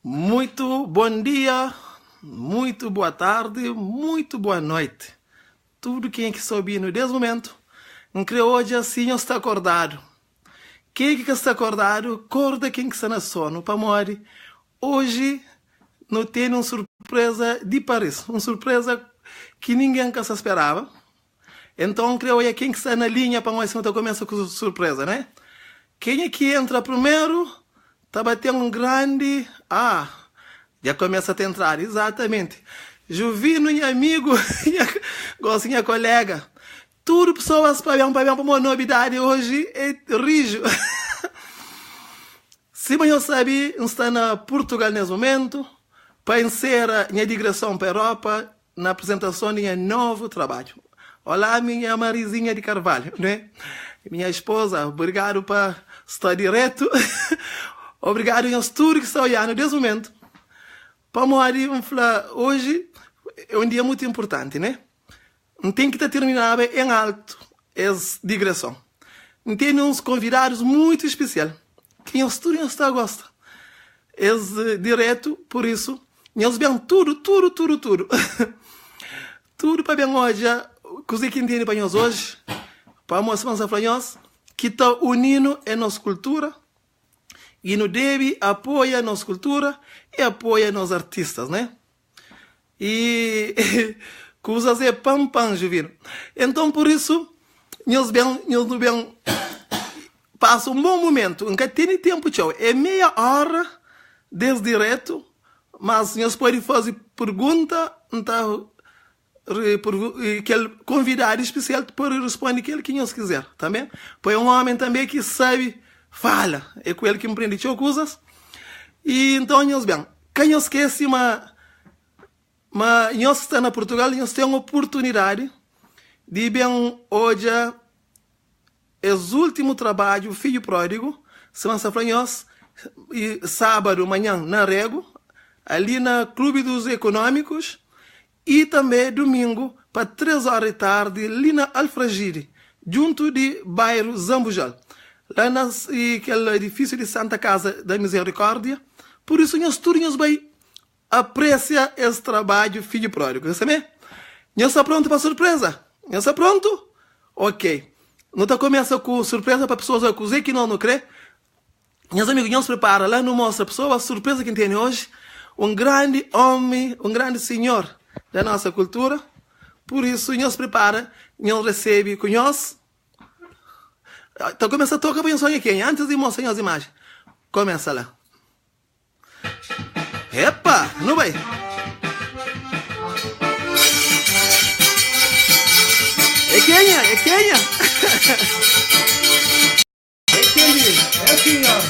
Muito bom dia, muito boa tarde, muito boa noite. Tudo quem é que está ouvindo nesse momento, não creio hoje assim está acordado. Quem é que está acordado, acorda quem que está na sono, para morrer. Hoje não tem uma surpresa de Paris, uma surpresa que ninguém que se esperava. Então creio que quem que está na linha para nós então começa com surpresa, né? Quem é que entra primeiro? Tá batendo um grande... já começa a entrar, exatamente. Juvino e amigo, minha colega. Tudo pessoas para uma novidade hoje é rijo. Se eu sabe, está na Portugal nesse momento, para encerrar minha digressão para a Europa, na apresentação de meu novo trabalho. Olá, minha Marizinha de Carvalho, né? Minha esposa, obrigado por estar direto. Obrigado em tudo que está olhando nesse momento. Para morrer, hoje é um dia muito importante, né? Não tem que estar terminado em alto essa digressão. Tem uns convidados muito especiais. Que em tudo está a gostar. Esse direto, por isso, eles vêm tudo. Tudo para bem hoje, coisa que entende para nós hoje, para mostrar para nós que está unindo a nossa cultura e não deve apoiar a nossa cultura e apoiar os nossos artistas, né? E coisas é pam, Juvino. Então, por isso, nós bem passa um bom momento, nunca tem tempo, tchau. É meia hora desde direto, mas nós podemos fazer pergunta, então, aquele convidado especial pode responder aquilo que nós quiser, tá bem? Põe um homem também que sabe, fala, é com ele que empreende coisas. E então, nós bem, quem nós esquece, mas nós está na Portugal, nós temos a oportunidade de bem hoje esse último trabalho, Filho Pródigo, semana para nós, e sábado, manhã, na Rego, ali na Clube dos Econômicos, e também domingo, para 3 horas da tarde, ali na Alfragide, junto de bairro Zambujal, lá naquele edifício de Santa Casa da Misericórdia. Por isso, nós todos vai apreciar esse trabalho, Filho Pródigo, sabe? Nós está pronto para a surpresa? Nós está pronto? Ok. Não está começando com surpresa para pessoas que não crê. Meus amigos, nós prepara lá, não mostra a pessoa a surpresa que tem hoje. Um grande homem, um grande senhor da nossa cultura. Por isso, nós prepara, nós recebe com nós. Então, começa a tocar para nós aqui, antes de mostrar as imagens. Começa lá. Epa, não vai. É Kenya. É Kenya, é senhor.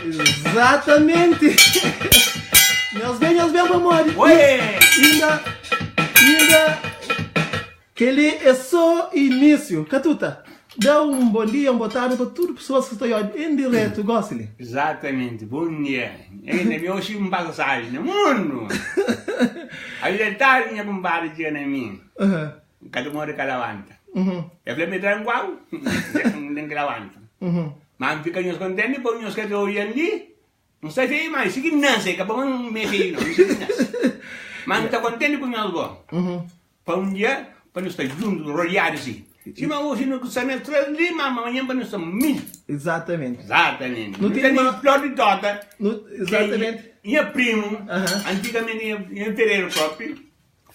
Exatamente. Nós bem, Pamori. Ainda que ele é só início. Catuta, dá um bom dia, uma boa tarde para todas as pessoas que estão aí em direto, gostem. Exatamente, bom dia. Ainda me ouço um passagem no mundo. A verdade minha bombada de mim. Cada um de calavanta. Eu falei, me tranquilo, nem calavanta. Mas fica nos contentes, por nos que estou ali. Não sei se é mais, se que não sei, que é para me rir, não sei se não. Mas estou contente com meus bons. Para um dia, para nós estar juntos, rodeados assim. Se não hoje não sabemos três lima, amanhã para nós estar mil. Exatamente. Exatamente. Não tem uma flor de tota. Exatamente. Minha primo, antigamente em fevereiro próprio,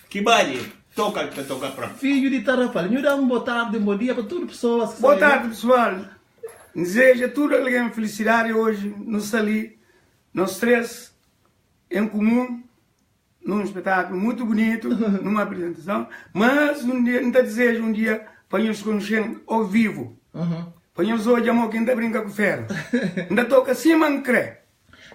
que vale, toca próprio. Filho de Tarrafal, me dá uma boa tarde, um bom dia para todas as pessoas que boa tarde, pessoal. Desejo tudo alguém felicidade hoje, nos ali, nós três, em comum, num espetáculo muito bonito, numa apresentação, mas um dia, não te desejo um dia para nos conhecer ao vivo. Para nos hoje, amor, quem está brincando com ferro. Ainda toca assim, mancré.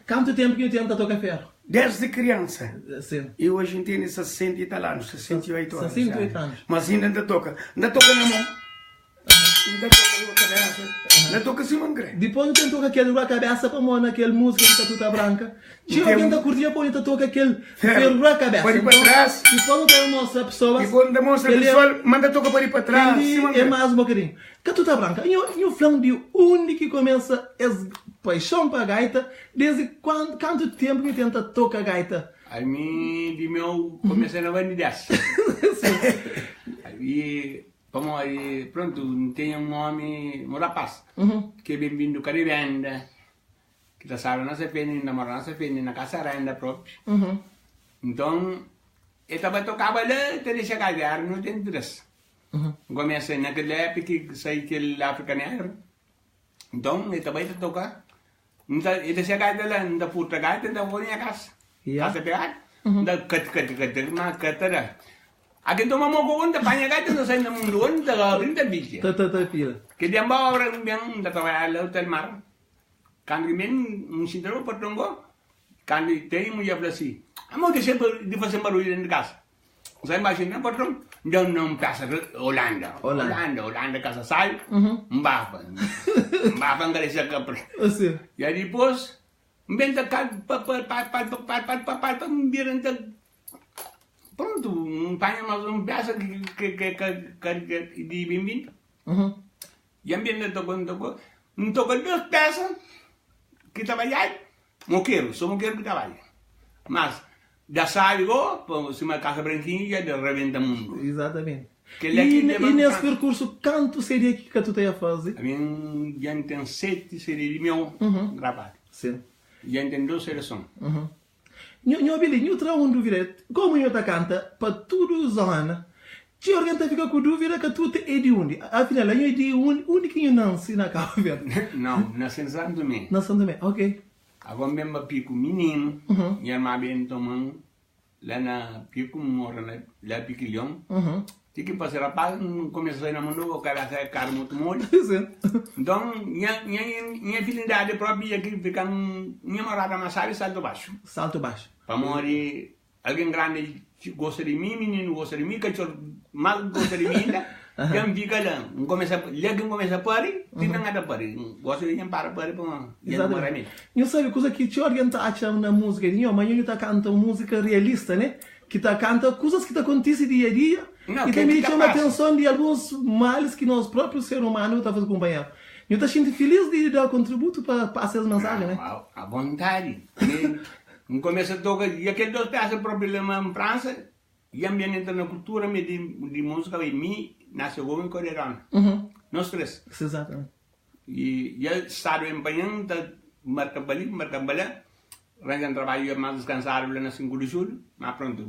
Quanto tempo que eu tenho para tocar ferro? Desde criança. Sim. E hoje tenho 60 e tal anos, 68 anos. 68 anos. Mas ainda toca na mão. Ainda toca na cabeça. Ainda toca assim, mancré. Depois eu toca aquele na cabeça para mão naquele música de Tatuta Branca. Se alguém está curtindo, depois eu toca aquele ferro na cabeça. Para ir para trás. Depois eu mostro a pessoa. Depois demonstra a pessoa, manda tocar para ir para trás. É mais um bocadinho. Tatuta Branca, eu falo de onde que começa essa paixão para a gaita, desde quanto tempo que tenta tocar a gaita? A mim, de meu, comecei na vanidade. Aí, pronto, tem um homem, um rapaz, que é bem-vindo do Caribenda, que está sabendo na CPN, namorando na CPN, na casa renda própria. Então, ele também tocava lá, até chegar a no tempo desse. Comecei naquela época que saí aquele africano. Então, ele também toca. Ele chega lá, não puta gaita, não vou nem a casa. Casa pegada. Não mas cata. Aqui toma moco onde apanha gaita, não sai no mundo onde abrindo bicha. Pila. Que dia agora bem da trabalhar lá hotel mar. Quando vem um cinturão para tongo, quando tem mulher fala assim, amor de sempre de fazer barulho dentro de casa. Você imagina, patrão? Não passa Holanda, casa sai, mbafa engarecer capra. E aí depois, inventa para pronto, panha mais peça que de bem-vindo. E ambiente tocou, não tocou duas peças que trabalham, sou moqueiro que trabalha. Mas já sabe, se uma casa branquinha, já rebenta o mundo. Exatamente. E nesse percurso, quanto seria que tu ia fazer? A mim já tem 7 séries de meu gravado. Sim. Já tem 2 seleções. Eu trago uma dúvida. Como eu canta para todos os anos, se alguém fica com dúvida que tu é de onde? Afinal, eu é de onde que eu nasci na Cabo Verde? Não, nasci em Santo Tomé. Na Santo Tomé, ok. Agora mesmo pico menino, minha irmã bem tomando lá na pico, mora lá piquilhão. Tinha que passar rapaz, começou a ir na mundo, o cara sai caro muito molho. Então, minha filindade própria aqui fica minha morada na sala e salto baixo. Salto baixo. Para morrer, alguém grande gosta de mim, menino gosta de mim, cachorro mal gosta de mim ainda. Já me fica lá, começa a parir, fica nada a parir. Gosto de parar para exatamente. Eu sei coisa que te orienta na música, mas eu está cantando música realista, né? Que está cantando coisas que acontecem dia a dia. Não, e também chama a atenção de alguns males que nós próprios seres humanos estamos fazendo acompanhar. Eu estou sentindo feliz de dar contributo para passar as mensagens, né? À vontade. No começo toca, e aquele 2 peças problema em França, e a minha entra na cultura de música, e mim nasceu em coreano. Nós 3. Exatamente. E já estado empenhando, marca bali, arranjando trabalho mais descansado lá na 5 de julho, mas pronto.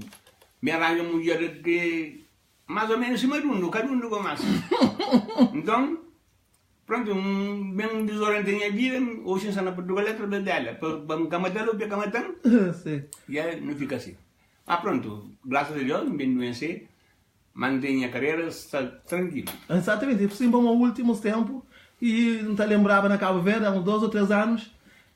Me arranjo uma mulher que mais ou menos se marundo, carundo com mais. Então, pronto, bem desoriente minha vida, hoje está na Portugal, é trabalho dela. Para me camatá-lo, para camatá, e não fica assim. Mas pronto, graças a Deus, bem doença, mantenho a carreira, está tranquilo. Exatamente, por exemplo, nos últimos tempos, e não te lembrava na Cabo Verde, há uns 2 ou 3 anos,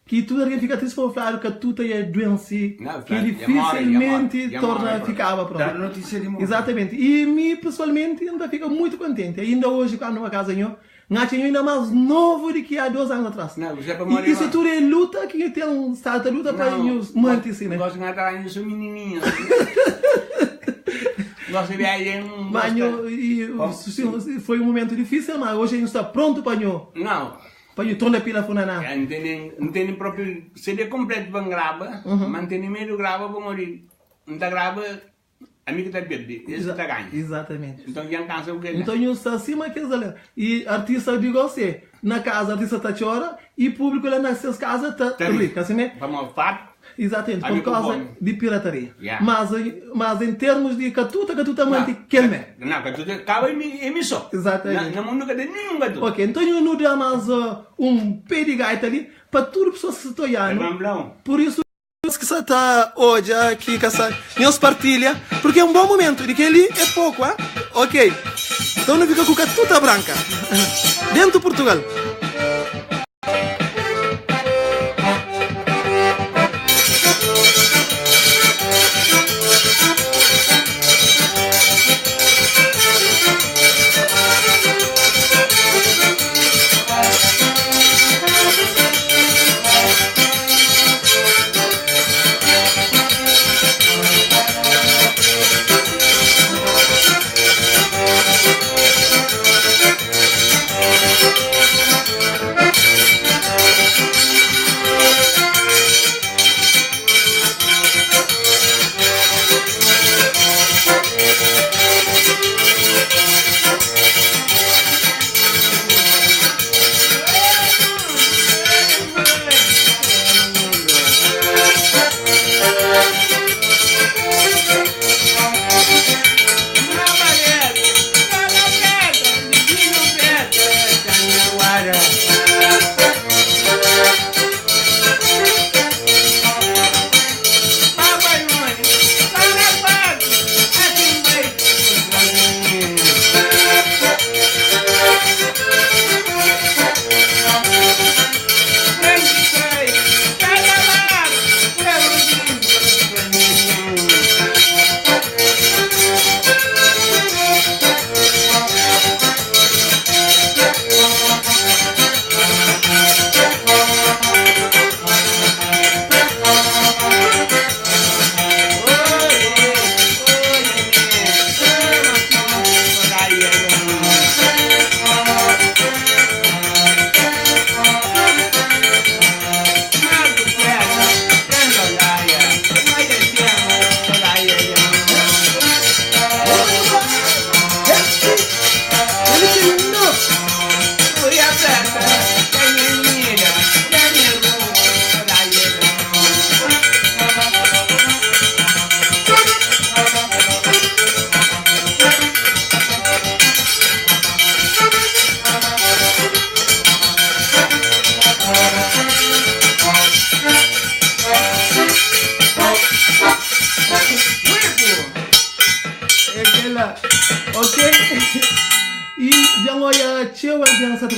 que tudo alguém fica triste por falar que tudo é doença, que é dificilmente torna morre. ficava pronto. Dá notícia de morte. Exatamente. E me pessoalmente ainda fico muito contente. Ainda hoje, quando numa casa eu ainda mais novo do que há 2 anos atrás. Não, você é para morrer. E isso tudo é luta que tem um certa luta para nos manter assim, né? Gosto de estar ainda sou menininho. Gosto de ver aí Mas foi um momento difícil, mas hoje a gente está pronto para nós. Não. Para nós tornar pila funaná. Não tem próprio CD completo para gravar, mantenimento grava para morrer. Não está grava, a mim que está bebendo, esse está ganho. Exatamente. Então já cansa o que Então eu estou acima que eles e artista de você, na casa artista está chora e público lá nas suas casas está rico, assim, né? Vamos fato. Exatamente, por causa de pirataria. Yeah. Mas em termos de catuta mante queime. Não, catuta acaba emissão. Exatamente. Não mundo cadê nenhum catuta. Ok, então eu não dou mais pé de gaita ali para tudo pessoas que estão olhando. Por isso que você está hoje aqui, que essa nos partilha, porque é um bom momento, de que ele é pouco, ok. Então não fica com catuta branca. Dentro de Portugal.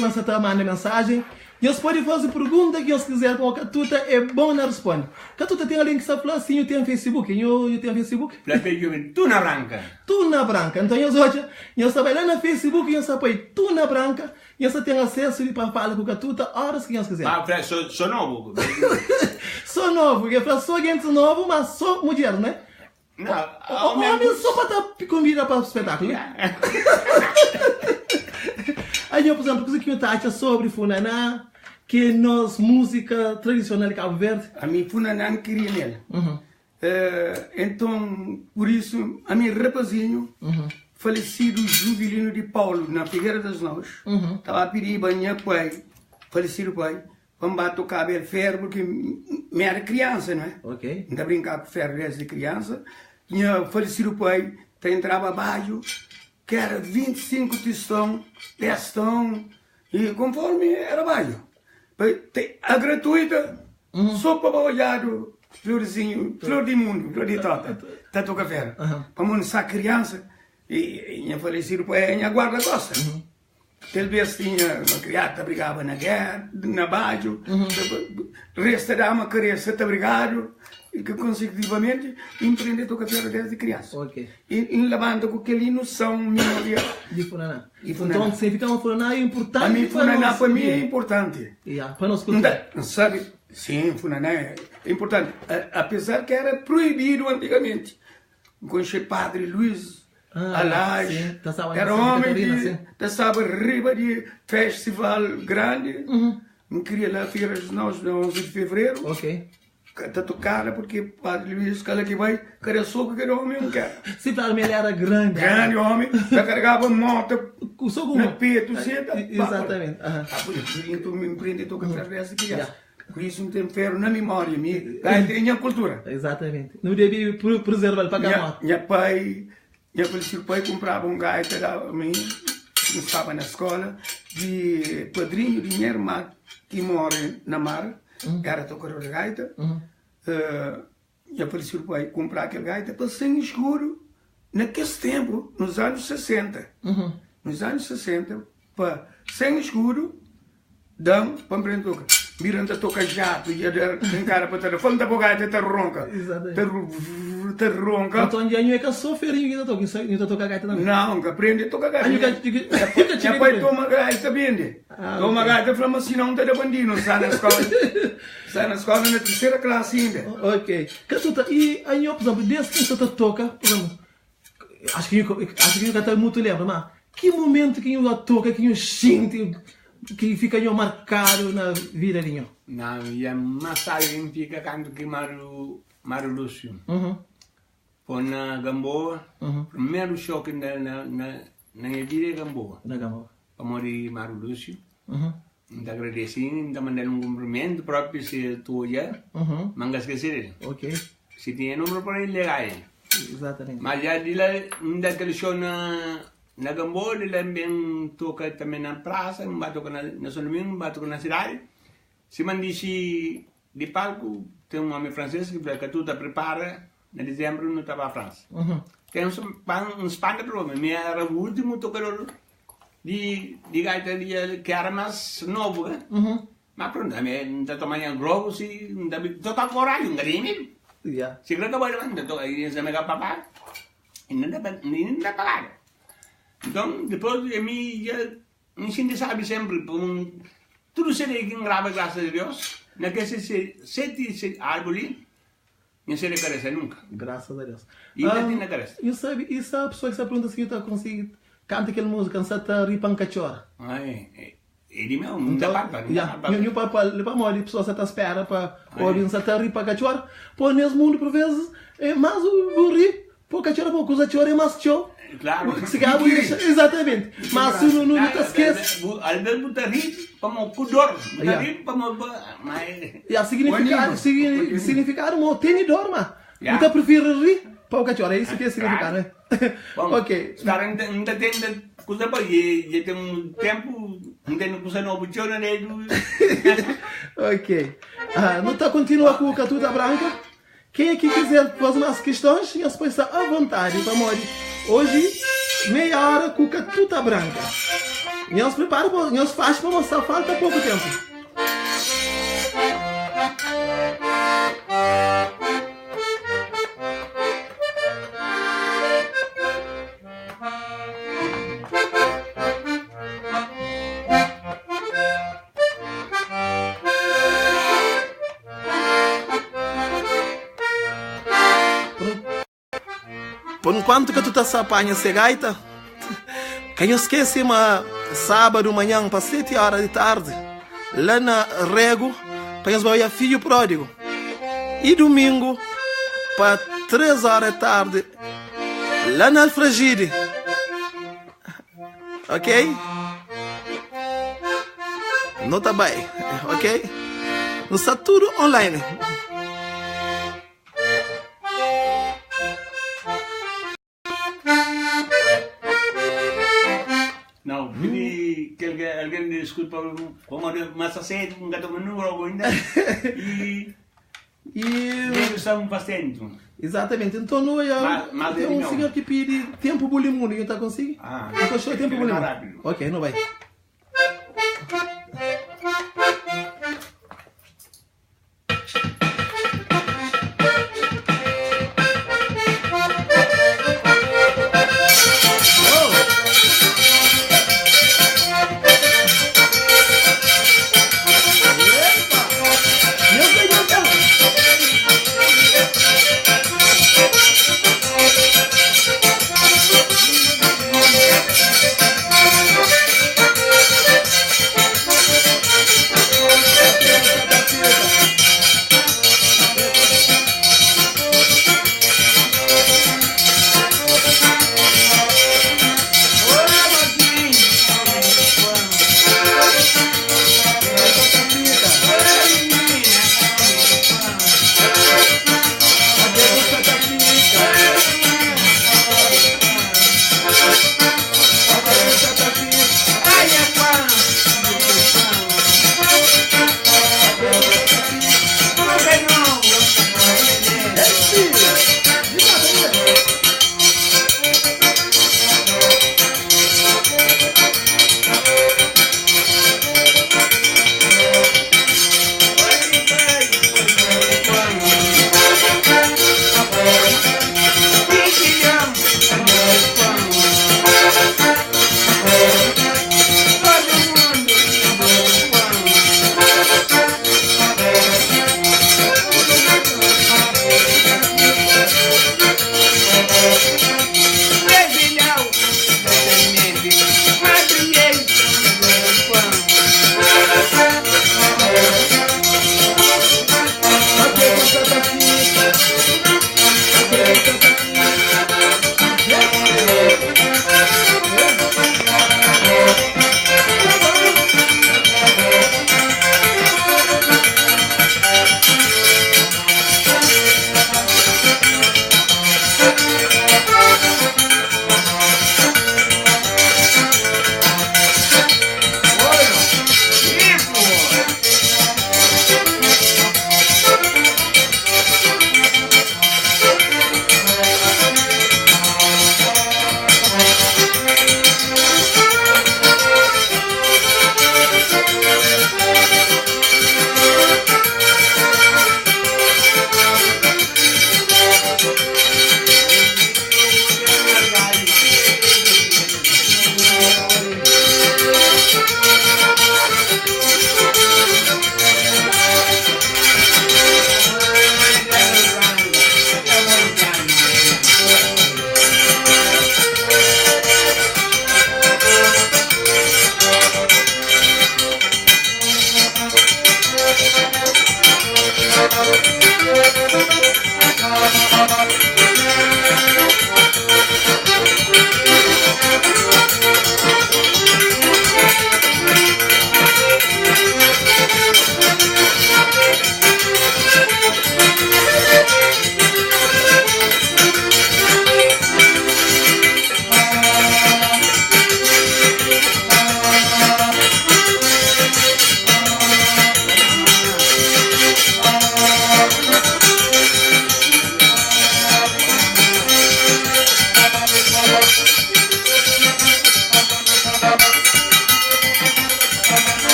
Você está mandando mensagem. E eles podem fazer pergunta que eles quiserem. O Catuta é bom na responde. Catuta tem alguém que está falando assim, eu tenho Facebook. Eu tenho Facebook. Tuna Branca. Tuna Branca. Então eu estava lá no Facebook e eu estava Tuna Branca. E você tem acesso para falar com o Catuta horas que eles quiserem. Ah, sou novo. Sou novo. Porque eu sou gente novo, mas sou mulher, né? Não, o homem só para estar convidado para o espetáculo. Aí eu, por exemplo, coisa que eu acho sobre Funaná, que nós música tradicional de Cabo Verde. A mim Funaná não queria nele. Então, por isso, a mim rapazinho, falecido Jubilino de Paulo, na Figueira das Nós, estava a pedir banho pai, falecido pai, para tocar cabelo ferro, porque me era criança, não é? Ok. Ainda brincava com ferro desde criança. Tinha falecido pai, entrava abaixo, que era 25 tostão, 10 tão, e conforme era baixo. A gratuita, sopa para olhar florzinho, flor de mundo, flor de tota, tanto café. Para montar criança, e falecido pai, a guarda-costa. talvez tinha uma criada brigava na guerra, na baixo, resta da uma criança brigado, e que consecutivamente empreende toda a carreira desde criança. Ok. E levanta com aquela noção minha De Funaná. Então, significa uma Funaná é importante. A mim, Funaná para mim é importante. Para nós cultura. Não sabe? Sim, Funaná é importante. Apesar que era proibido antigamente. Com o padre Luiz Alage, era homem que estava riba de festival grande. Não queria lá feiras nós no 11 de fevereiro. Ok. Está tocada porque o padre Luiz, cara que vai, cara soco que era homem não quer. Simplesmente ele era grande. Grande homem, já carregava moto O soco na peito, exatamente. Então me empreende toca através de criança. Por isso não tem ferro na memória, tem a cultura. Exatamente. Não devia preservar para a moto. Minha pai comprava um gaita da mim, não estava na escola, de padrinho de minha irmã que mora na mar. Era tocador de gaita. E apareceu o pai comprar aquele gaita para sangue escuro naquele tempo, nos anos 60. Nos anos 60, para sangue escuro, dão para aprender a tocar. Miranda toca jato, e tem cara para telefone, da gaita está ronca. Está ronca. Então, já não é que só ferinho que está toca gaita também. Não, que aprende a tocar gaita. Minha pai toma gaita, vende. Toma gaita, fala assim, não está de bandido, sai na escola. Sai na escola na terceira classe ainda. Ok. E aí, por exemplo, desde que você toca, por exemplo, acho que eu está muito lembra, mas que momento que eu toca, que eu sinto, que fica marcado na vida de eu? Não, e mais tarde fica quando que Maru Lúcio. Foi na Gamboa, primeiro choque na minha vida é Gamboa. Na Gamboa. Para morrer Maru Lúcio. Ainda agradeci, ainda mandei um cumprimento próprio se tu olhar, mas não esquecer ele. Ok. Se tinha número para ele ligar ele. Exatamente. Mas já de lá, daquele show na Gamboa, ele também toca também na praça, não vai tocar na São Domingo, não vai tocar na cidade. Se me disse de palco, tem um homem francês que fala que tu te prepara, em dezembro não estava a França. Tem um espanto para mim, mas era o último tocador de gaita que era mais novo, né? Mas pronto, não está tomando globo, se não está coragem, não tem se crê que vai levar, aí se me dá papá, e não dá pagar. Então, depois de mim, a gente sabe sempre, tudo seria que grava, graças a Deus, naqueles 7 árvores, não se recarece nunca. Graças a Deus. E ainda tem recarece. E sabe, a pessoa que se pergunta se está conseguindo canta aquela música, não está ripando cachorro. Ele mesmo, não dá para. Meu pai para morrer, a pessoa está à espera para ouvir, não está ripando cachorro. Por nesse mundo, por vezes, é mais o rir, por cachorro, porque os cachorros é mais show. Claro. Exatamente. Mas se não te esquece. Às vezes você ri para o pudor. Você ri para o. Significado é tenidor, mas. Você prefere rir para o cachorro. É isso que é significado, né? Ok. Não tem coisa boa. Já tem um tempo. Não tem coisa nova. Ok. Não está continua com o Catuta Branca? Quem aqui quiser fazer umas questões, nós pode estar à vontade para morrer. Hoje, meia hora com Catuta Branca. Nós preparamos, nós fazemos para mostrar, falta pouco tempo. Por enquanto que tu tá apanhando essa gaita, quem esquece uma sábado manhã para 7 horas da tarde, lá na Rego, para nós vai a Filho Pródigo. E domingo, para 3 horas da tarde, lá na Alfragide. Ok? Não tá bem, ok? Não está tudo online. Não, pedi que alguém desculpa, como mais cedo, não estou com número ainda, e eles são bastante. Exatamente, então não é tem um senhor que pede tempo bulimundo, não está conseguindo? Ah, então tempo bulimundo. rápido. Ok, não vai.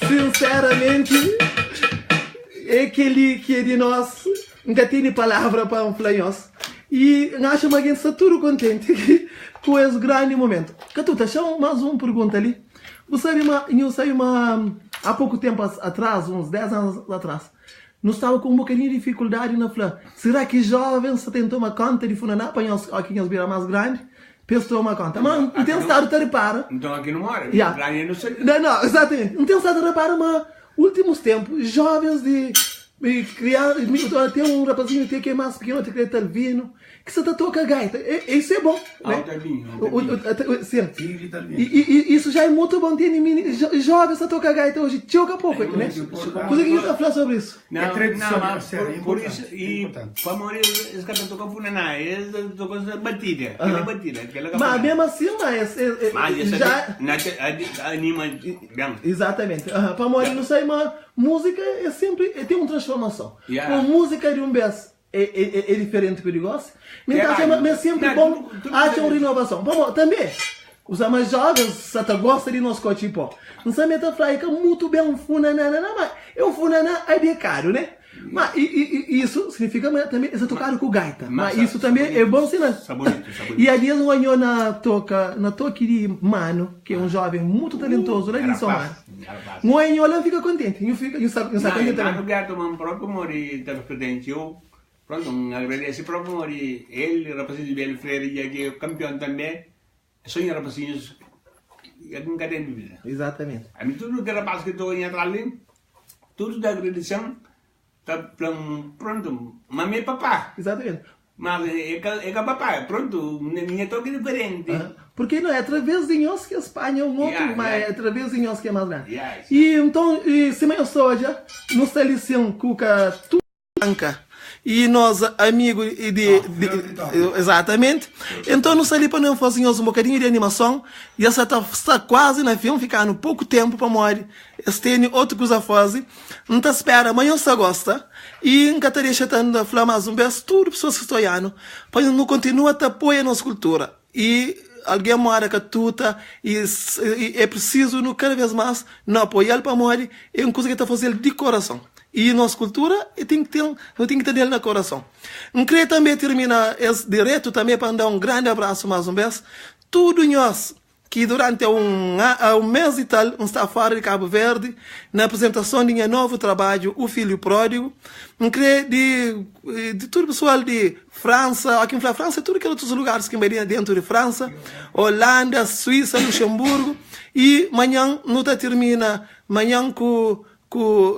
Sinceramente, é aquele que é de nós, ainda tem palavra para um flanhos. E acho que alguém está tudo contente com esse grande momento. Catuta, só mais uma pergunta ali. Você sabe há pouco tempo atrás, uns 10 anos atrás, nós estávamos com um bocadinho de dificuldade na falar. Será que jovens se tentam uma conta de funaná para aqui as viras mais grandes? Pensou uma conta. Mas não tem estado de repara. Então aqui não mora. Yeah. Não sei. Não, exatamente. Não tem estado de repara, mas últimos tempos, jovens de criar, tem um rapazinho que é mais pequeno, que é Talvino, que se toca gaita. Isso é bom. Né? Sim. E isso já é muito bom. Tem jovens que tocam gaita hoje, choca pouco, né? Você que está falando sobre isso? Não, por isso, e para morrer, eles que tocam funaná, eles tocam batida, batida. Mas mesmo assim, já anima. Exatamente. Para morrer, não sei, mas música é sempre, tem uma transformação. A música de um beijo é diferente do que eu gosto. Mas é sempre bom achar uma renovação. Também, os mais jovens só gostam de nós cochipó. Não sabe que é muito bem um funaná, mas é um funaná é de caro, né? Mas isso significa também é tocar com gaita. Mas isso também é bom sinal. E ali um ano na toca de Mano, que é um jovem muito talentoso lá em São Paulo. Um ano ele fica contente. Eu contente também. Eu próprio mori da presente eu. Pronto, agradeço próprio mori ele, rapaz de Belo Freire, que é campeão também. Sonho rapazinhos. Eu nunca tenho dúvida. Exatamente. A mim tudo que rapaz que estou em atrás, tudo da agradecemos. Pronto, mas meu papá. Exatamente. Mas é papá, pronto, minha toque é diferente. Porque não é através de nós que a Espanha é um outro, mas é através de nós que é mais grande. E então, se eu soja, nos teleciam cuca tudo branca. E nós, amigos exatamente. Então, nós ali para não fazer um bocadinho de animação. E essa está quase na filme, ficando pouco tempo para morrer. Este tem outra coisa a fazer. Não te espera, amanhã você gosta. E não te deixa tanto falar mais um beijo. Tudo pessoas que estão aí. Para não continuar a apoiar a nossa cultura. E alguém mora com a tuta. E é preciso, cada vez mais, não apoiar para morrer. É uma coisa que está fazendo de coração. E nossa cultura tem que ter ele no coração. Não queria também terminar esse direto também para dar um grande abraço mais uma vez. Tudo nós que durante um mês e tal está fora de Cabo Verde na apresentação de meu novo trabalho, O Filho Pródigo. Não queria de todo o pessoal de França, aqui em França, tudo que outros lugares que vêm dentro de França, Holanda, Suíça, Luxemburgo. E amanhã não termina, amanhã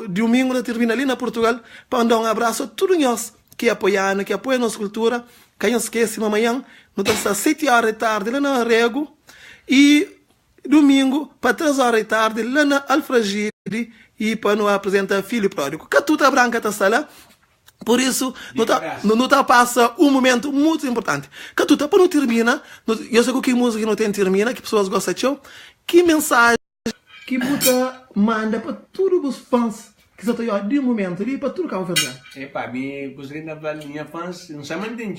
domingo na termina ali na Portugal para dar um abraço a todos nós que apoiam a nossa cultura. Que não esquece, amanhã nós estamos às 7 horas da tarde lá na Rego e domingo para 3 horas da tarde lá na Alfragide e para nos apresentar Filho Pródigo. Que tudo branca está lá. Por isso, não passa um momento muito importante. Que tudo para não termina, eu sei que música não tem termina, que pessoas gostam de show. Que mensagem que puta manda para todos os fãs que estão aí de momento ali para tudo que é verdade. Para mim, gostaria de falar minha fãs, não se mantém.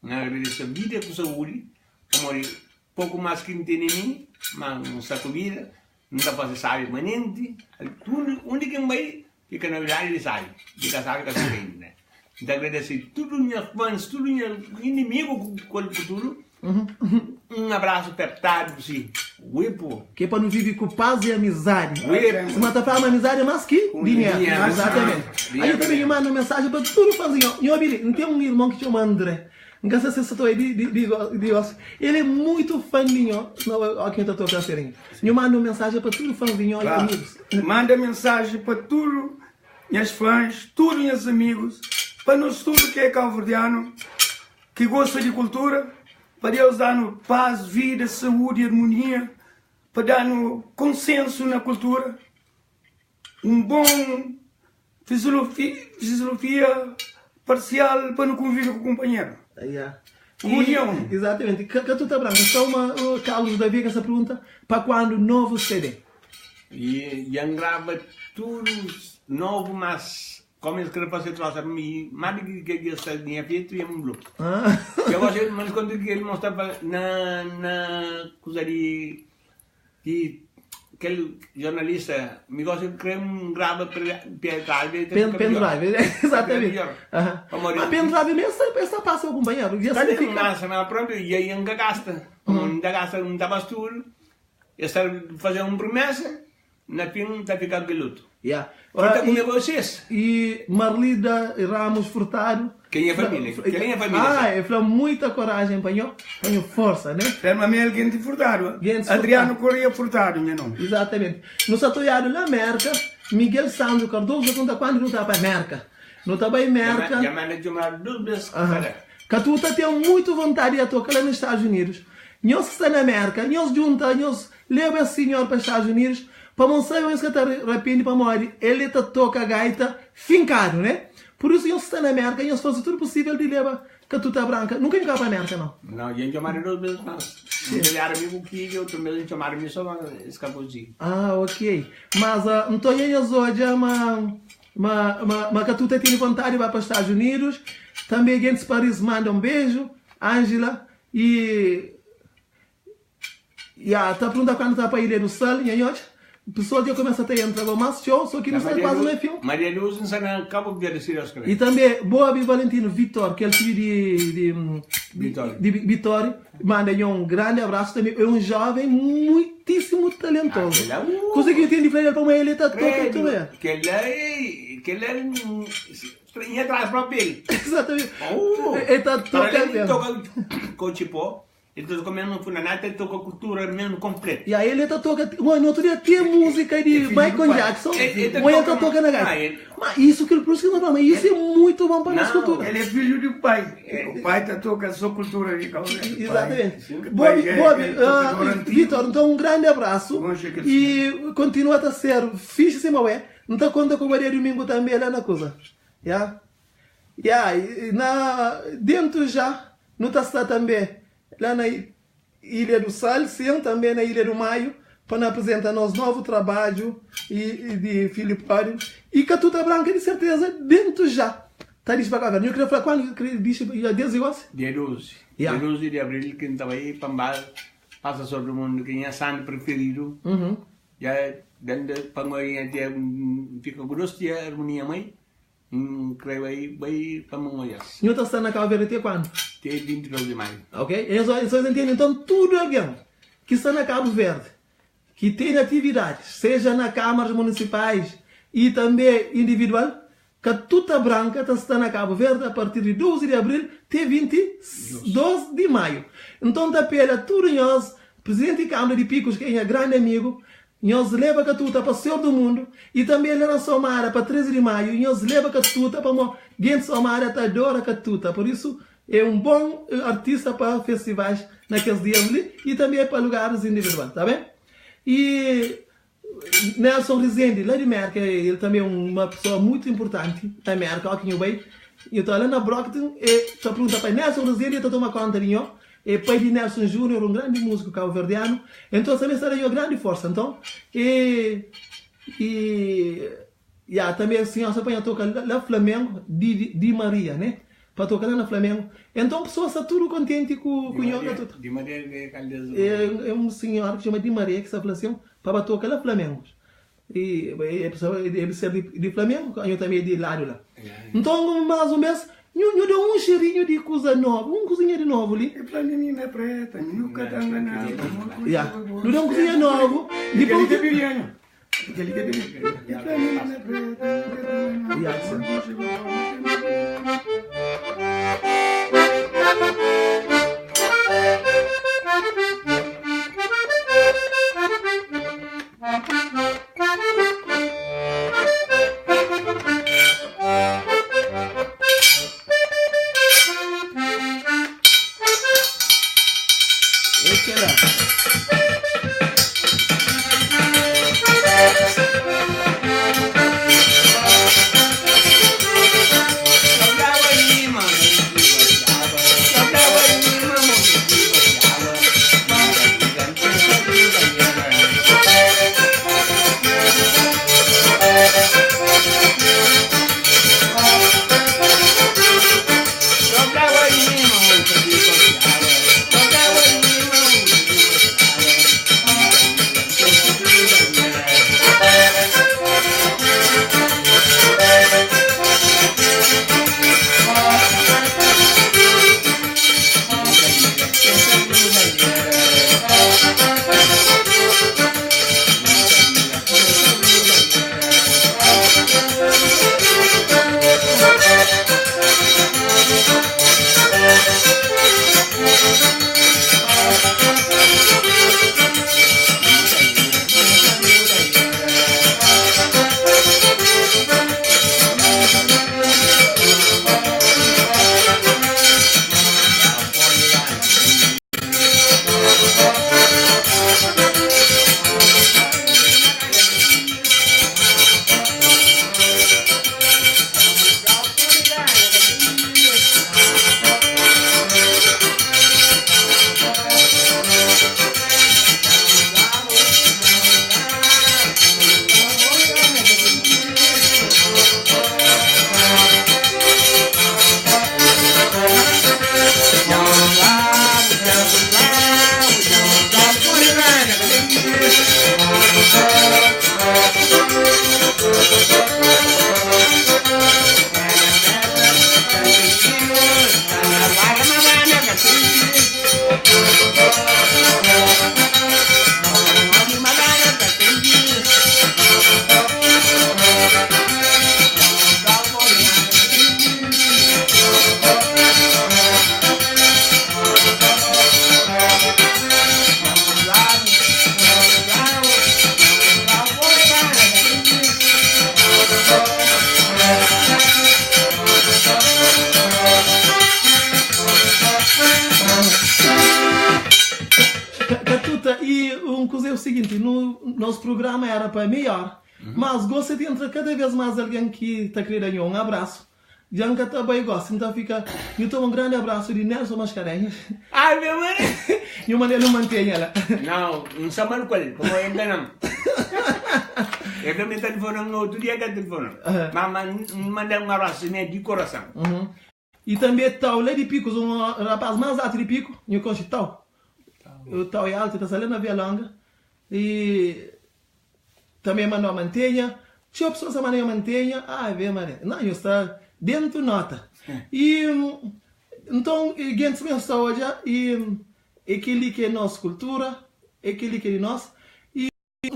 Não agradeço a vida com saúde, como pouco mais que tem em mim, mas não está com vida, não está fazendo sábio permanente, tudo onde que vai fica na verdade de sábio, fica sábio que está bem, né? Então agradeço a todos os meus fãs, todos os meus inimigos com o futuro. Um abraço apertado, sim. Uipo. Que é para não viver com paz e amizade. Se mata para uma amizade mais que dinheiro. Exatamente. Aí eu também mando mensagem para todo fãzinho. Não tem um irmão que chama André. Não sei se você está aí ele é muito fãzinho. Aqui está a tua eu mando mensagem para todo fãzinho e amigos. Manda mensagem para todos meus fãs, todos meus amigos, para nós tudo que é cabo-verdiano, que gosta de cultura. Para Deus dar-nos paz, vida, saúde e harmonia, para dar-nos consenso na cultura, um bom fisiologia parcial para não conviver com o companheiro. União. Exatamente. Catuta Branca, só Carlos Davi com essa pergunta, para quando novo CD? E grava tudo novo, mas como eles querem fazer troça, mais do que essa tinha feito, é um bloco. Eu gosto, mas quando ele mostrava na coisa de aquele jornalista, me gosta de criar grava pendrive. Pendrive, exatamente. Mas pendrive mesmo, essa passa algum banheiro. Está de massa, mas pronto, e aí ainda gasta. Ainda gasta um tabastur, está fazer uma promessa, na fim está ficando peludo. Ora, com vocês. E Marlida Ramos Furtado. Quem é família? Quem é família? É falou muita coragem, panhou força, né? Ferma me alguém de Furtado. Adriano Correia Furtado, meu nome. Exatamente. No atuiado na América, Miguel Sandro Cardoso conta quando não está para a América. Não está para a América. Já me chamar duas vezes. Catuta tem muito vontade de tocar lá nos Estados Unidos. Nós está na América, nós junta, nós leva esse senhor para os Estados Unidos. Para mostrar que está repente para morrer, ele está toca a gaita fincado, né? Por isso, nós está na América, nós fazemos tudo possível de levar Catuta Branca. Nunca ficar para a América, não. Não, a gente chamaram duas vezes, mas ele era amigo que outro mês a gente chamaram só uma escapuzinho. Ok. Mas, então, nós hoje, mas Catuta tem vontade de ir para os Estados Unidos. Também, gente de Paris manda um beijo, Ângela, e... está perguntando quando está para a Ilha do Sal, nós. O pessoal já começa a ter entrado mais show, só que não está quase no filme. Maria Luz não sabe Cabo Verde, e também, Boab Valentino Vitor, que é o filho de Vitória, manda um grande abraço também. É um jovem muitíssimo talentoso. Coisa que eu tenho de falar para ele, ele está tocando também. Que ele é estranho atrás para ele. Exatamente. Ele está tocando. Ele toca com o tipo. Ele está comendo funanata, ele toca cultura mesmo completa. E aí ele está tocando. No outro dia tem música de Michael Jackson. Ele está tocando a gaita. Mas isso que por isso que não fala, isso é muito bom para a nossa cultura. Ele é filho do pai. O pai está tocando a sua cultura de causa. Exatamente. Vitor, então um grande abraço. E continua a ser fixe sem maué. Não está conta com o Maria Domingo também lá na coisa. Dentro já, não está também. Lá na Ilha do Sal, sim, também na Ilha do Maio, para apresentar nosso novo trabalho de Filipório. E Catuta Branca, de certeza, dentro já. Está disponível. Eu queria falar quando? Dia 12 agosto? Dia 12. Dia 12 de abril, que estava aí, passa sobre o mundo, que é santo preferido. Já, dentro para nós, fica grosso de harmonia, mãe. Creio aí, vai para Mangoiás. E está na Cabo Verde até quando? Até 22 de maio. Ok? Vocês entendem? Então, tudo alguém que está na Cabo Verde, que tem atividades, seja na câmaras municipais e também individual, Catuta Branca está na Cabo Verde a partir de 12 de abril até 22 de maio. Então, da pela tudo nós, presidente de Câmara de Picos, que é grande amigo, nós leva Catuta para o Senhor do Mundo e também lá na Somara para 13 de maio e nós leva Catuta para o gente Somara que adora Catuta. Por isso é um bom artista para festivais naqueles dias ali e também para lugares individuais, tá bem? E Nelson Rezende, lá de América, ele também é uma pessoa muito importante da América, aqui em Ubay. E eu estou lá na Brockton e estou perguntando para Nelson Rezende, estou tomando conta de nós. E pai de Nelson Júnior, um grande músico cabo-verdiano. Então, também está uma grande força. Então, também o senhor se apanha a tocar lá Flamengo, de Maria, né? Para tocar lá na Flamengo. Então, a pessoa está tudo contente com o Nhoga. De Maria é um senhor que chama de Maria, que está falando para tocar lá Flamengo. E ele serve de Flamengo, eu também de lado lá. Então, mais ou menos, eu dou um cheirinho de coisa nova, uma coisinha de novo ali. É para mim, é preta, nunca está enganado. Eu dou uma coisinha nova. Depois de biryani. É para mim, é e coisa é o seguinte, no nosso programa era para melhor, mas gosta de entrar cada vez mais alguém que está querendo um abraço. Já nunca também gosta, então fica. Eu tomo um grande abraço de Nelson Mascarenhas. Ai, meu mãe! E uma dele não mantém ela. Não sama qual, como ainda não. Eu também telefonando no outro dia que telefonando. Mas mandei um abraço de coração. E também tal, lá de Picos, um rapaz mais alto de Pico, eu conheço tal. O tal é alto, está saindo na Via Longa. E também mandou a mantenha. Tinha pessoas que mandam a mantenha. Ah, vê, Maria. Não, eu está dentro nota. E então, gente me está hoje e aquele que é nossa cultura, aquele que é de nós. E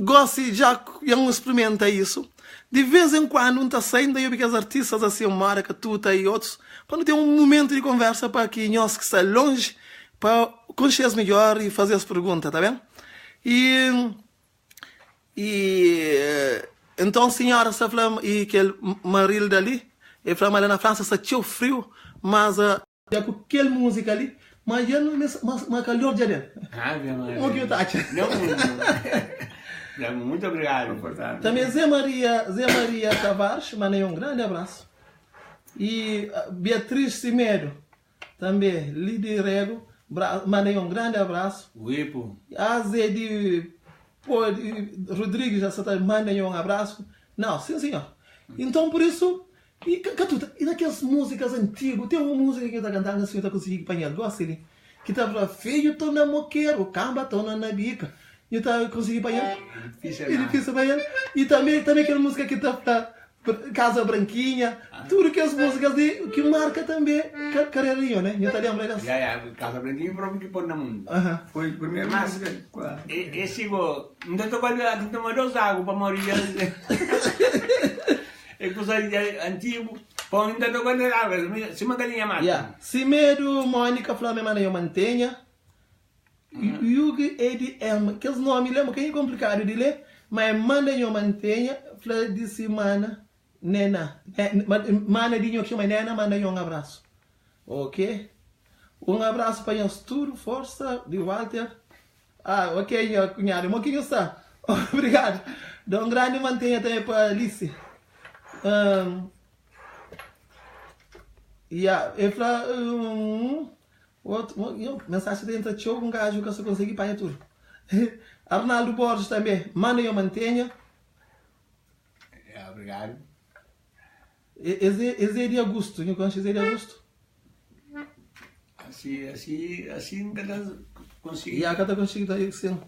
gosto já não experimenta isso. De vez em quando, está saindo aí porque os artistas assim, o Marca, Tuta e outros, quando tem um momento de conversa para que nós que está longe, para conhecer melhor e fazer as perguntas, tá bem? Então, a senhora está falando, e aquele marido dali, ele falou, mas na França está tão frio, mas já com aquela música ali, mas já não é calor de dentro. Ah, minha mãe. O que eu acho? Não, muito obrigado. Também Zé Maria Tavares, mandei um grande abraço. E Beatriz Cimedo, também, Lídia Rego, mandei um grande abraço. Uipo. A Zé de Rodrigues, já está, mandei um abraço. Não, sim senhor. Então por isso, e naquelas músicas antigas, tem uma música que está cantando, a senhora está conseguindo apanhar, gosta ali, que está para feio, estou na moqueira, o camba, estou na bica. Eu estava conseguindo apanhar. É difícil apanhar. E também aquela música que está para Casa Branquinha, tudo aquelas músicas que marca também carreirinha, né? Eu estou lembrando. Casa Branquinha próprio que pôr na mundo. Foi o primeiro música. Esse go, não estou falando, tomar 2 águas para morir. É coisa antigo. Pô, ainda estou falando água, se uma galinha mata. Cimedo, Mônica, Flamengo, eu mantenha. Yugi EDM, que os nomes lembro que é complicado de ler, mas manda eu mantenha, flor de semana, Nena, mana de eu chama Nena, manda eu um abraço, ok? Um abraço para nós tudo, força de Walter. Ah, ok, meu cunhado, um pouquinho está. Obrigado. Dá um grande mantenha também para Alice. Mensagem dentro de um gajo que eu consegui para tudo. Arnaldo Borges também, manda eu mantenha. Obrigado. Esse de Augusto, eu conheço esse de Augusto. Assim nunca consegui. E a cada conseguido aí sim.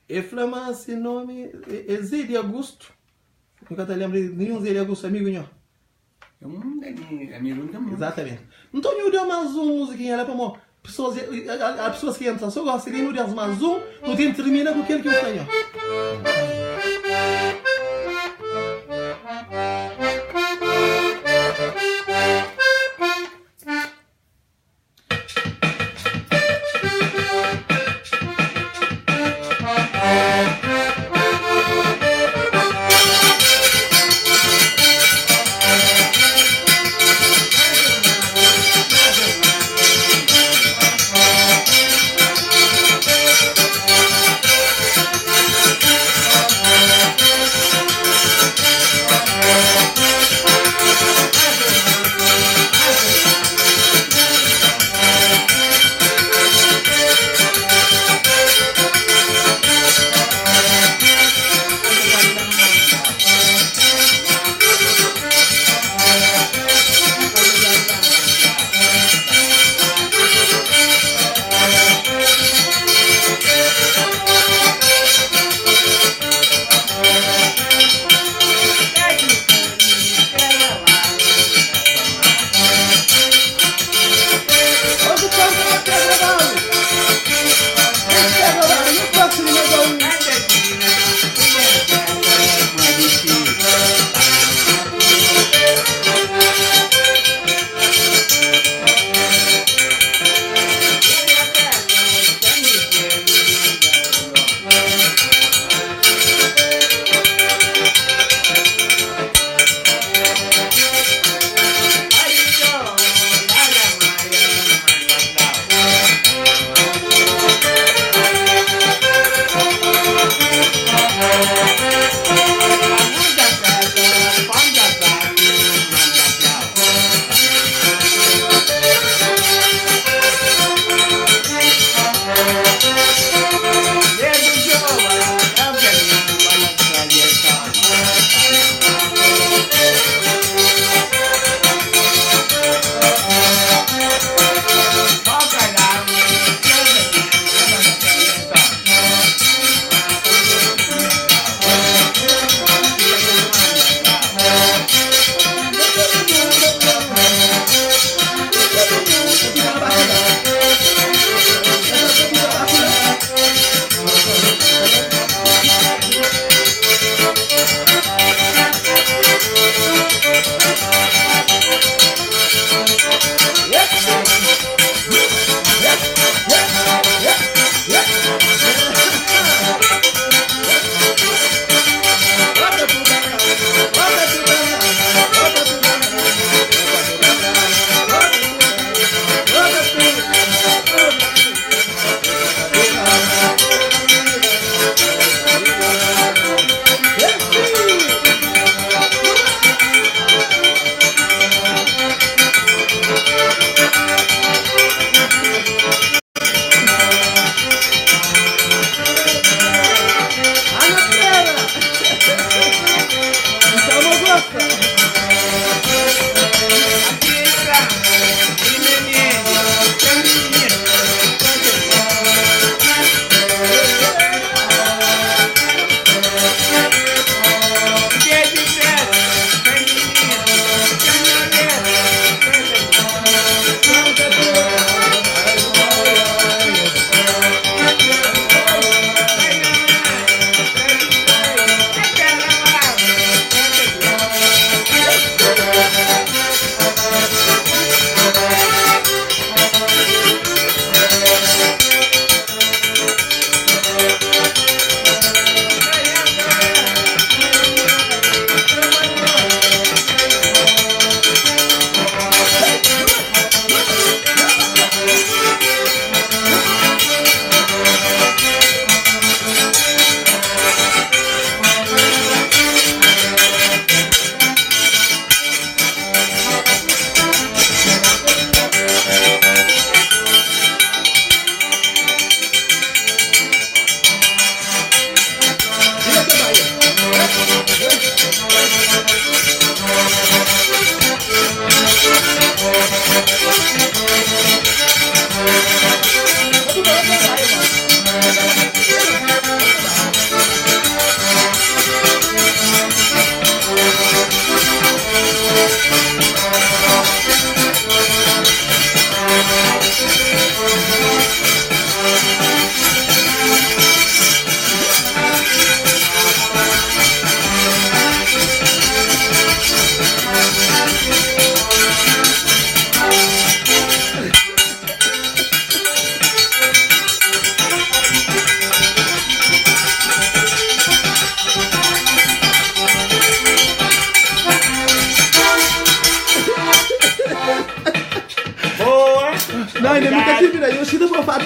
E flama esse nome, esse de Augusto. Nunca te lembro de nenhum Zé de Augusto, amigo meu. É um amigo também. Exatamente. Então eu dei mais uma musiquinha lá para pessoas, as pessoas que entram, só gostam de dar mais um, no tempo termina com aquele que eu tenho.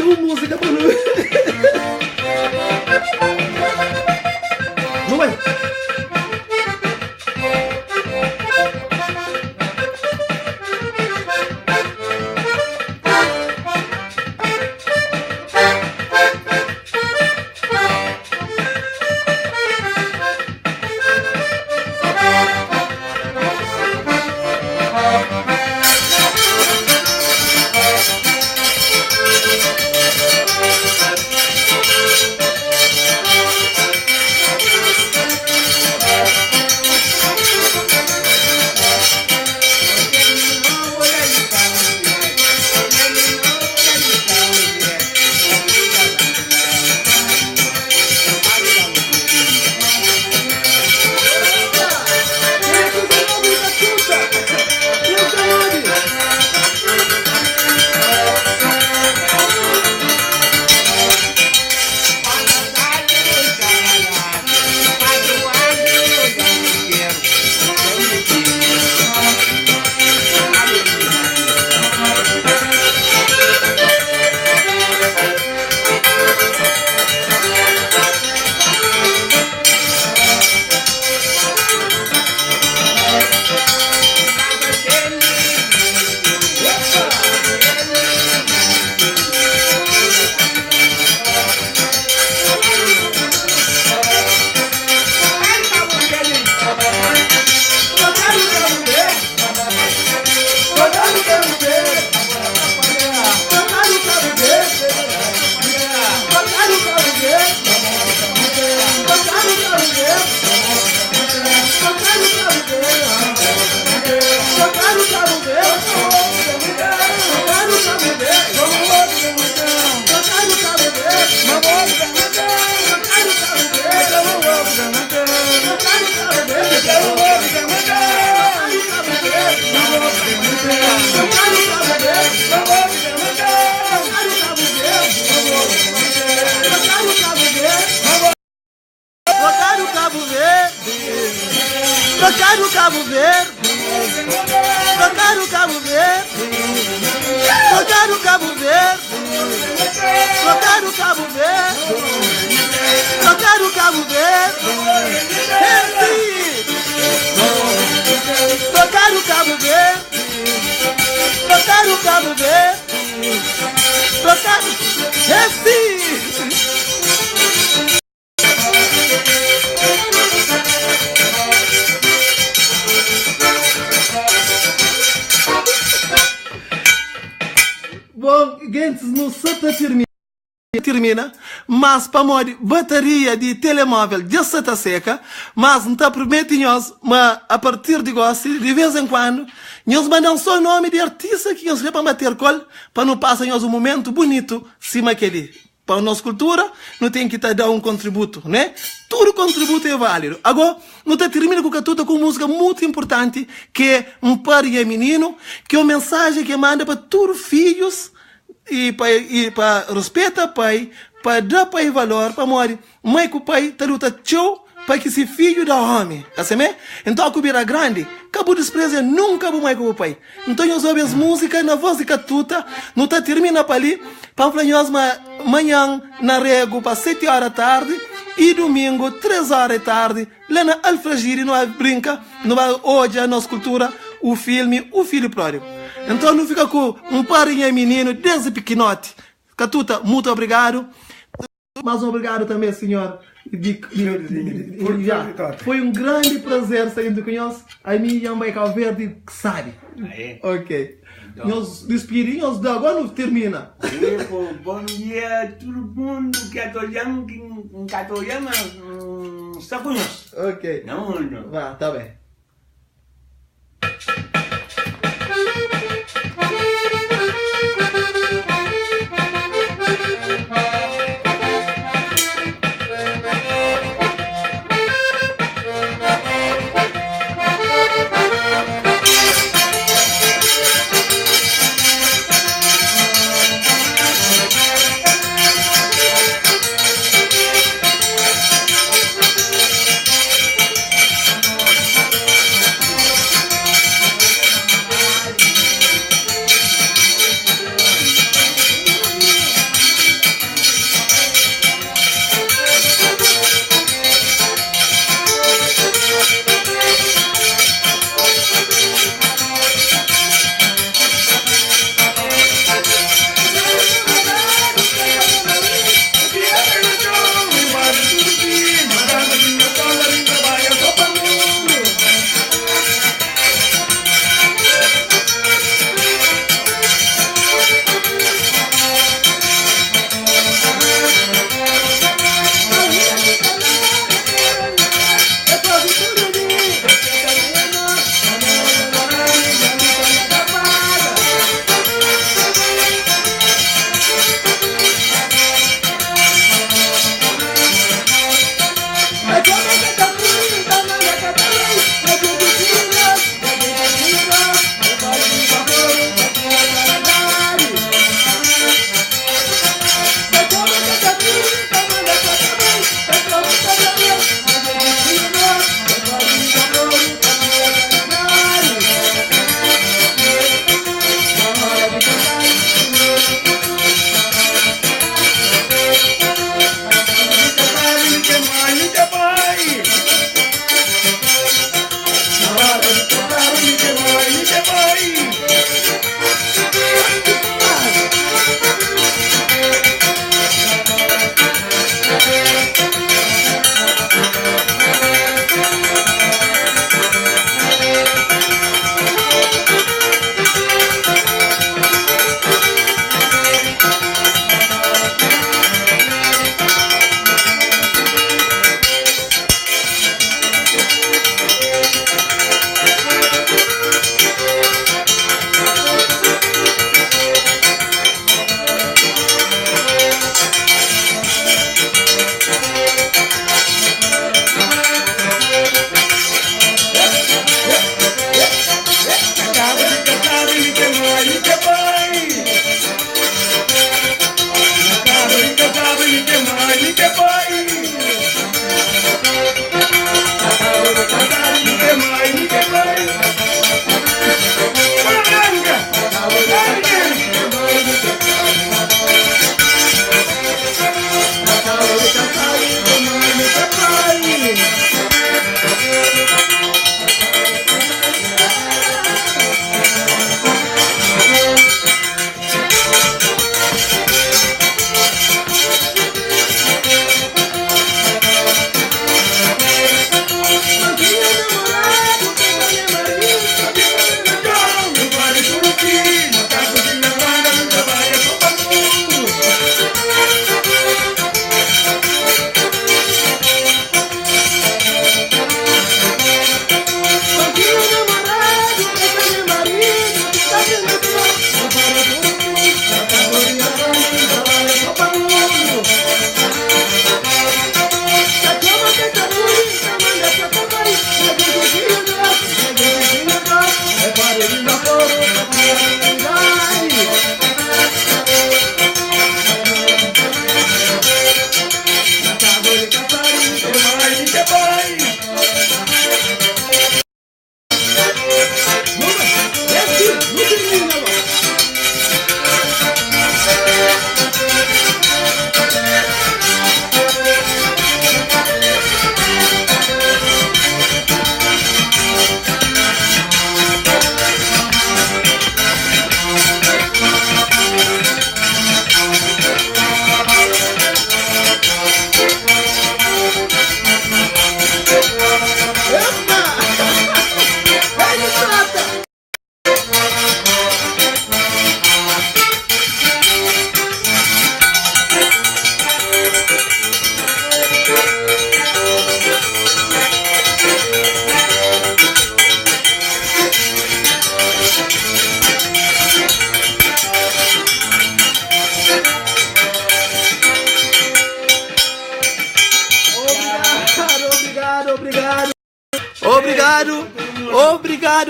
uma música para nós. Não vai? Trocar o Cabo Verde, trocar o Cabo Verde, trocar o Cabo Verde, trocar o Cabo Verde, trocar o Cabo Verde, trocar o Cabo Verde, trocar o Cabo Verde, trocar Bom, gente, não só termina, mas para morrer bateria de telemóvel já está seca, mas não está prometendo, mas a partir de agora, de vez em quando, nós mandamos só o nome de artista que nós para meter col, para não passar um momento bonito, cima aquele. Para a nossa cultura, não tem que dar um contributo, né? Todo contributo é válido. Agora, não termina com música muito importante, que é um pai menino, que é uma mensagem que manda para todos os filhos, e para respeitar o pai, para dar pai valor, para morrer. Mãe que o pai está lutando para que esse filho da homem, assim, então a cubira grande, cabo desprezo nunca o mãe com o pai. Então nós ouvimos música na voz de catuta, não está termina para ali, para nós manhã na rego para 7 horas da tarde e domingo 3 horas da tarde, lá na Alfragiri, não brinca, não vai hoje a nossa cultura, o filme, o filho pródigo. Então não fica com um parinha menino desde pequenote. Catuta, muito obrigado. Mas obrigado também, senhor. Foi um grande prazer saindo com nós. A minha mãe Cabo Verde sabe. Ok. Nós despedimos, agora não termina. Bom dia a todo mundo que atoyama, está com nós. Ok. Não. Vá, tá bem.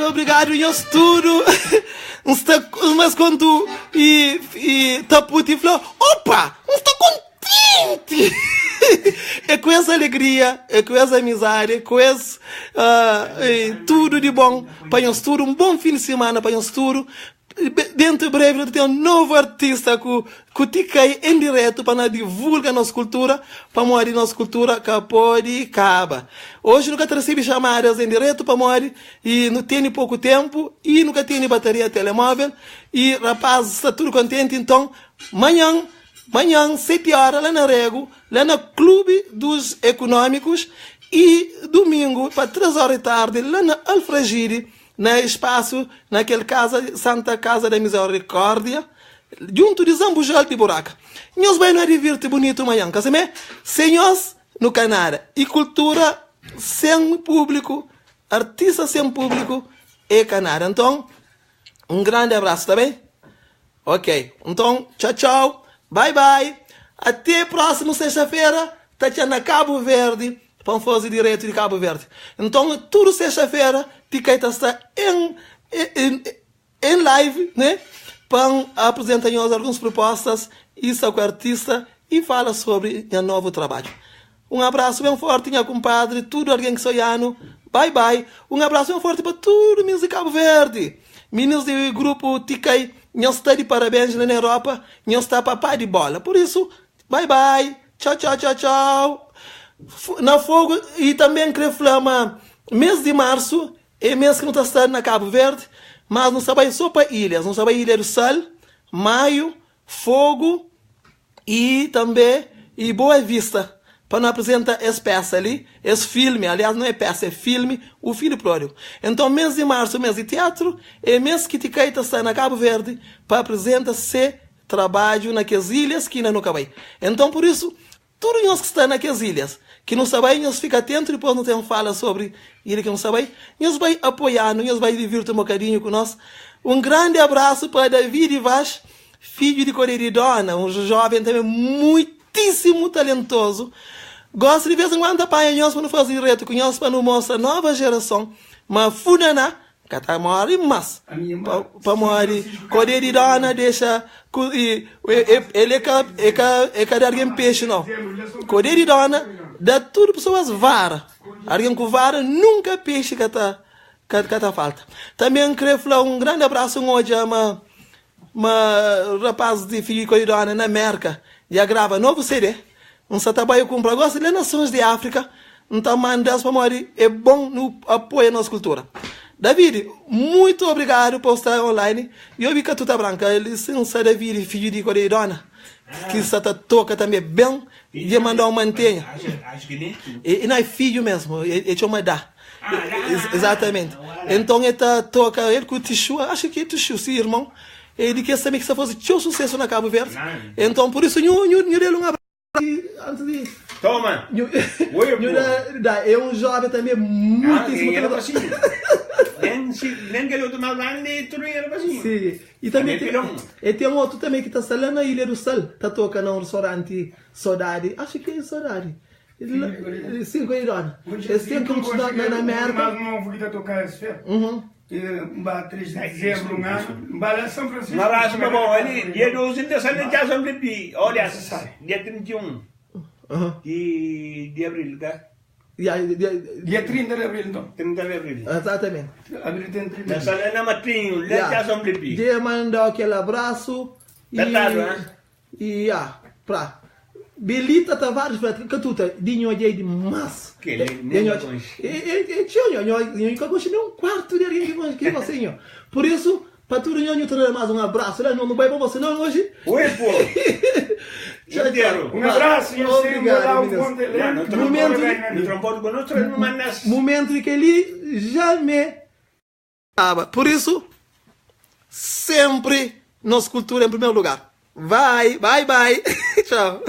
obrigado, nós tudo. Mas quando Taputi falou, opa, não está contente. É com essa alegria, é com essa amizade, com esse tudo de bom para nós tudo, um bom fim de semana para nós tudo. Dentro de breve, tem um novo artista que tica em direto para divulgar nossa cultura, para mostrar nossa cultura que pode acabar. Hoje nunca recebe chamadas em direto para mostrar e não tem pouco tempo e nunca tem bateria telemóvel e rapaz está tudo contente. Então amanhã 7 horas lá na Rego, lá no Clube dos Econômicos e domingo para 3 horas da tarde lá na Alfragide, no espaço, naquela casa, Santa Casa da Misericórdia, junto de Zambujal de Buraca. Nós vamos divertir bonito amanhã, casamento? Senhores, no Canadá. E cultura sem público, artista sem público, é Canadá. Então, um grande abraço, tá bem? Ok. Então, tchau. Bye, bye. Até próxima sexta-feira, Tatiana Cabo Verde, para fazer direito de Cabo Verde. Então, tudo sexta-feira, Tica está em live, né? Para apresentar algumas propostas, isso com o artista e fala sobre o novo trabalho. Um abraço bem forte, minha compadre, tudo alguém que soiano. Bye, bye. Um abraço bem forte para tudo, meninos de Cabo Verde. Meninos do grupo Tica, nós estamos de parabéns na Europa, nós estamos papai de bola. Por isso, bye, bye. Tchau. Na fogo, e também quero falar, mês de março, é mês que não está estando na Cabo Verde, mas não sabe só para ilhas, não sabe Ilha do Sal, Maio, Fogo e também e Boa Vista, para não apresentar essa peça ali, esse filme, aliás não é peça, é filme, o Filho Pródigo. Então mês de março, mês de teatro, é mês que Ticaita está na Cabo Verde para apresentar esse trabalho naquelas ilhas que ainda não acabei. Então por isso, todos nós que estão naquelas ilhas, que não sabem, nós ficamos atentos e depois não temos fala sobre ele que não sabem, nós vai apoiar, nós vai divertir um bocadinho com nós. Um grande abraço para David Vaz, filho de Coreridona, um jovem também muitíssimo talentoso. Gosto de vez em quando apanhar nós para não fazer direto com nós, para não mostrar a nova geração, mas funaná, que está morrendo, mas para morrer, Coreridona deixa, ele é cada alguém peixe, não. Coreridona dá tudo pessoas vara. Alguém com vara nunca peixe que tá falta. Também quero falar um grande abraço hoje a uma rapaz de filho de Coreridona na América. Já grava novo CD. Um trabalho com gosta de nações de África. Então mandamos para morrer. É bom no apoio à nossa cultura. David, muito obrigado por estar online. Eu vi que tu tá branca. Ele se não sabe David, filho de Coreridona. Que está toca também bem e mandar mantenha. Acho que nem. E não é filho mesmo, é chama da. Exatamente. Então ele toca, ele com o Tichu, acho que é Tichu, sim, irmão. Ele quer saber que você fosse teu sucesso na Cabo Verde. Então por isso, eu dei um abraço. Antes de. Toma! É um jovem também muitíssimo talentoso. Nem que ele outro mal grande, tudo era assim. Sim. E também tem um outro também que está lá na Ilha do Sal, está tocando num restaurante Saudade, acho que é Saudade. Sim, Coreridona. Eles têm como estudar na América. Mas não vou tocar esse filme. 3 de dezembro, em São Francisco. Um abraço, meu bom. Dia 12 de dezembro, já são de olha, dia 31 de abril, tá? Dia 30 de abril, então. 30 de abril. Exatamente. Abril tem 30 de abril. Nessa lena matrinho, já são de pi. Dia mandar aquele abraço. E pra Belita Tavares, que tu tá, dinho de mas. Que ele nem eu conheci um quarto de alguém que você. Por isso, para tudo eu te mais um abraço. Não vai para você não hoje. Oi, pô. Um abraço e obrigado. Momento que ele jamais estava. Por isso, sempre nossa cultura em primeiro lugar. Bye. Tchau.